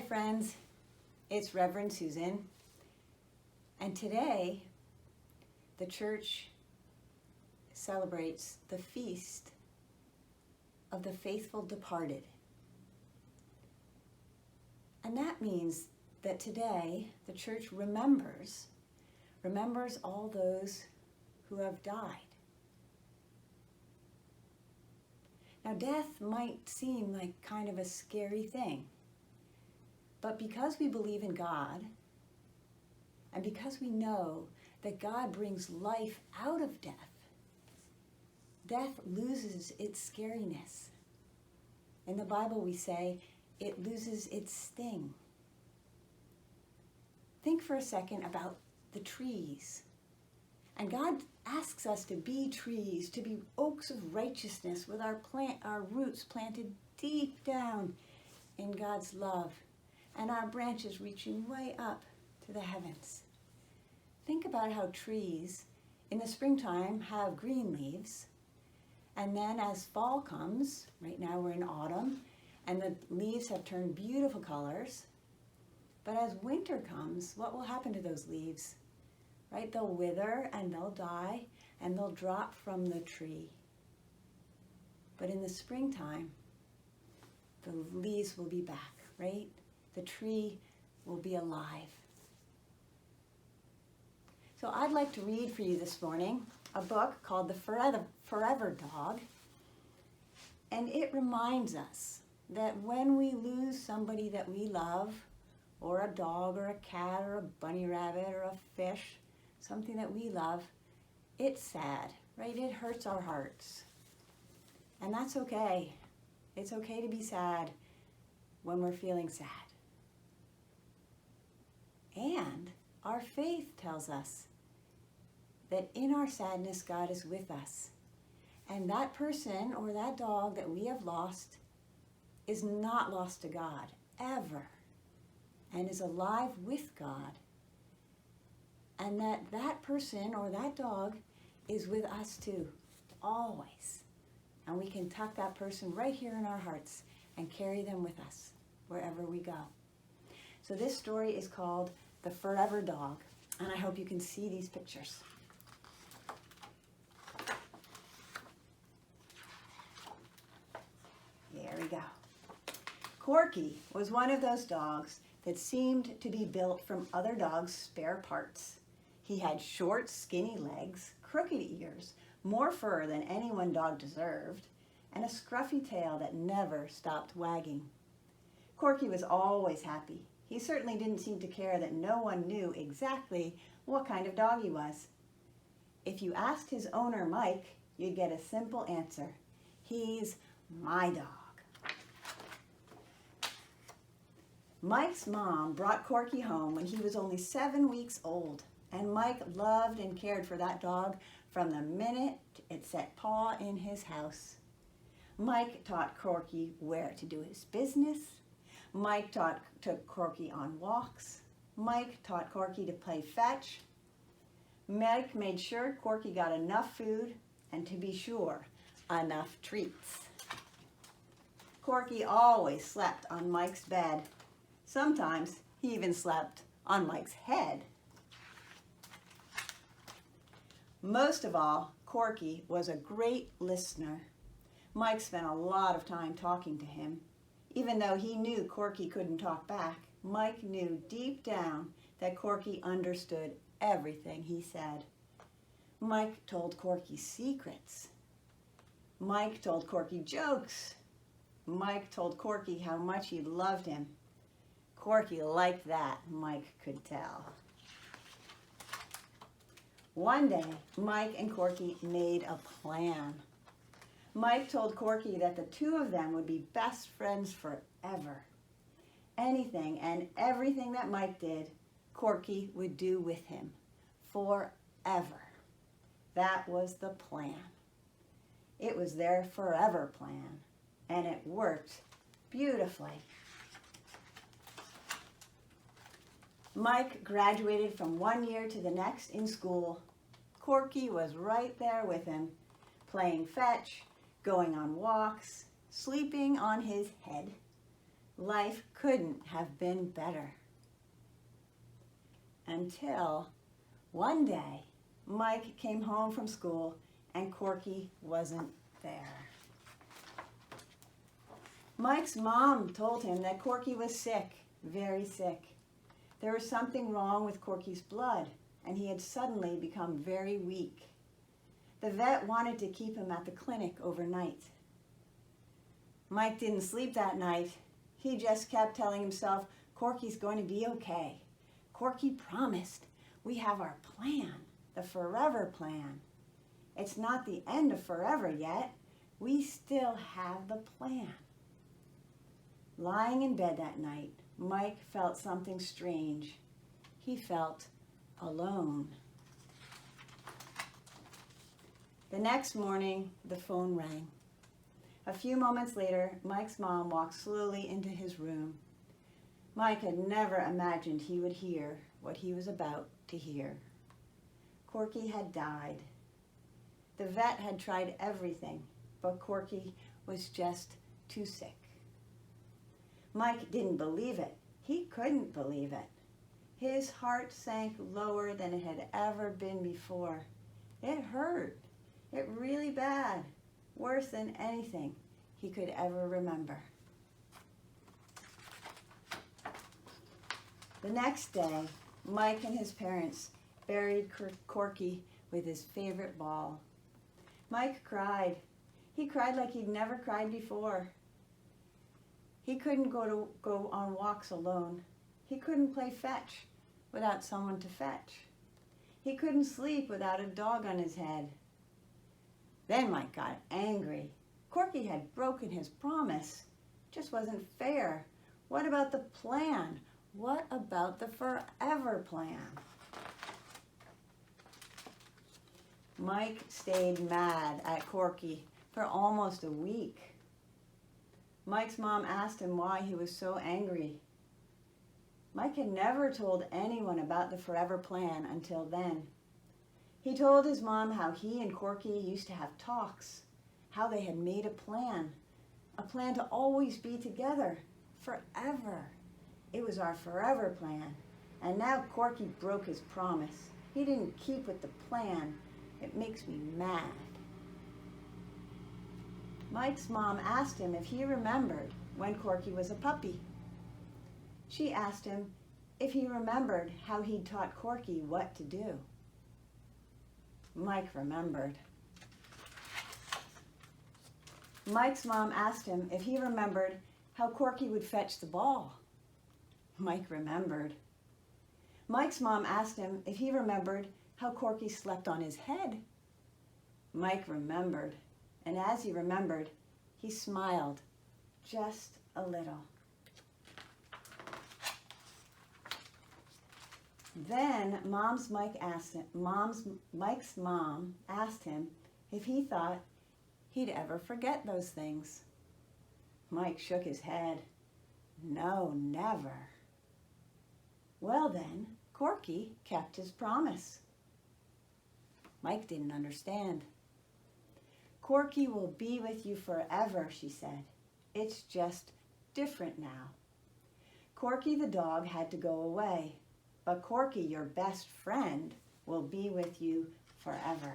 friends, it's Reverend Susan, and today the church celebrates the feast of the faithful departed. And that means that today the church remembers all those who have died. Now, death might seem like kind of a scary thing, but because we believe in God, and because we know that God brings life out of death, death loses its scariness. In the Bible we say it loses its sting. Think for a second about the trees. And God asks us to be trees, to be oaks of righteousness with our roots planted deep down in God's love and our branches reaching way up to the heavens. Think about how trees in the springtime have green leaves, and then as fall comes, right now we're in autumn, and the leaves have turned beautiful colors, but as winter comes, what will happen to those leaves? Right? They'll wither and they'll die and they'll drop from the tree. But in the springtime, the leaves will be back, right? The tree will be alive. So I'd like to read for you this morning a book called The Forever Dog. And it reminds us that when we lose somebody that we love, or a dog or a cat or a bunny rabbit or a fish, something that we love, it's sad, right? It hurts our hearts. And that's okay. It's okay to be sad when we're feeling sad. And our faith tells us that in our sadness, God is with us. And that person or that dog that we have lost is not lost to God, ever, and is alive with God. And that person or that dog is with us too, always. And we can tuck that person right here in our hearts and carry them with us wherever we go. So this story is called The Forever Dog, and I hope you can see these pictures. There we go. Corky was one of those dogs that seemed to be built from other dogs' spare parts. He had short, skinny legs, crooked ears, more fur than any one dog deserved, and a scruffy tail that never stopped wagging. Corky was always happy. He certainly didn't seem to care that no one knew exactly what kind of dog he was. If you asked his owner, Mike, you'd get a simple answer. He's my dog. Mike's mom brought Corky home when he was only 7 weeks old, and Mike loved and cared for that dog from the minute it set paw in his house. Mike taught Corky where to do his business. Mike took Corky on walks. Mike taught Corky to play fetch. Mike made sure Corky got enough food and, to be sure, enough treats. Corky always slept on Mike's bed. Sometimes he even slept on Mike's head. Most of all, Corky was a great listener. Mike spent a lot of time talking to him. Even though he knew Corky couldn't talk back, Mike knew deep down that Corky understood everything he said. Mike told Corky secrets. Mike told Corky jokes. Mike told Corky how much he loved him. Corky liked that, Mike could tell. One day, Mike and Corky made a plan. Mike told Corky that the two of them would be best friends forever. Anything and everything that Mike did, Corky would do with him forever. That was the plan. It was their forever plan, and it worked beautifully. Mike graduated from one year to the next in school. Corky was right there with him, playing fetch, going on walks, sleeping on his head. Life couldn't have been better. Until one day, Mike came home from school and Corky wasn't there. Mike's mom told him that Corky was sick, very sick. There was something wrong with Corky's blood, and he had suddenly become very weak. The vet wanted to keep him at the clinic overnight. Mike didn't sleep that night. He just kept telling himself, Corky's going to be okay. Corky promised. We have our plan, the forever plan. It's not the end of forever yet. We still have the plan. Lying in bed that night, Mike felt something strange. He felt alone. The next morning, the phone rang. A few moments later, Mike's mom walked slowly into his room. Mike had never imagined he would hear what he was about to hear. Corky had died. The vet had tried everything, but Corky was just too sick. Mike didn't believe it. He couldn't believe it. His heart sank lower than it had ever been before. It hurt. It really bad. Worse than anything he could ever remember. The next day, Mike and his parents buried Corky with his favorite ball. Mike cried. He cried like he'd never cried before. He couldn't go on walks alone. He couldn't play fetch without someone to fetch. He couldn't sleep without a dog on his head. Then Mike got angry. Corky had broken his promise. Just wasn't fair. What about the plan? What about the forever plan? Mike stayed mad at Corky for almost a week. Mike's mom asked him why he was so angry. Mike had never told anyone about the forever plan until then. He told his mom how he and Corky used to have talks, how they had made a plan to always be together, forever. It was our forever plan, and now Corky broke his promise. He didn't keep with the plan. It makes me mad. Mike's mom asked him if he remembered when Corky was a puppy. She asked him if he remembered how he'd taught Corky what to do. Mike remembered. Mike's mom asked him if he remembered how Corky would fetch the ball. Mike remembered. Mike's mom asked him if he remembered how Corky slept on his head. Mike remembered, and as he remembered, he smiled just a little. Then Mike's mom asked him if he thought he'd ever forget those things. Mike shook his head. No, never. Well then, Corky kept his promise. Mike didn't understand. Corky will be with you forever, she said. It's just different now. Corky the dog had to go away, but Corky, your best friend, will be with you forever.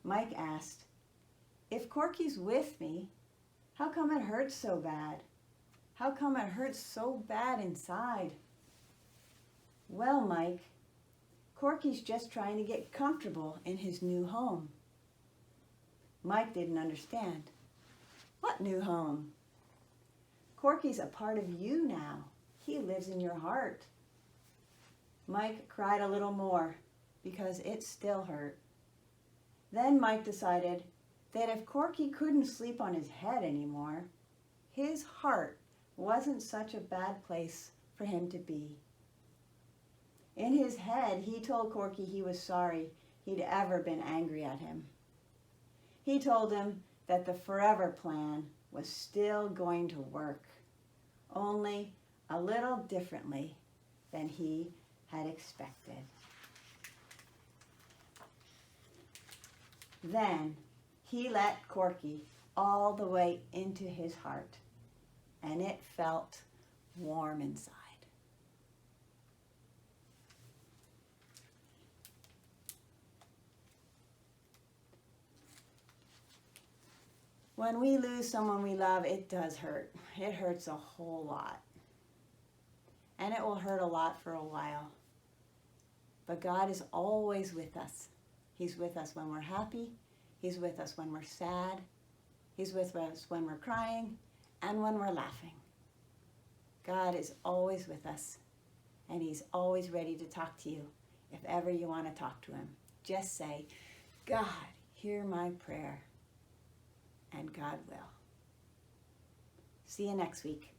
Mike asked, if Corky's with me, how come it hurts so bad? How come it hurts so bad inside? Well, Mike, Corky's just trying to get comfortable in his new home. Mike didn't understand. What new home? Corky's a part of you now. He lives in your heart. Mike cried a little more because it still hurt. Then Mike decided that if Corky couldn't sleep on his head anymore, his heart wasn't such a bad place for him to be. In his head, he told Corky he was sorry he'd ever been angry at him. He told him that the forever plan was still going to work, only a little differently than he had expected. Then he let Corky all the way into his heart. and it felt warm inside. When we lose someone we love, it does hurt. It hurts a whole lot. And it will hurt a lot for a while. But God is always with us. He's with us when we're happy. He's with us when we're sad. He's with us when we're crying and when we're laughing. God is always with us. And He's always ready to talk to you if ever you want to talk to Him. Just say, God, hear my prayer. And God will. See you next week.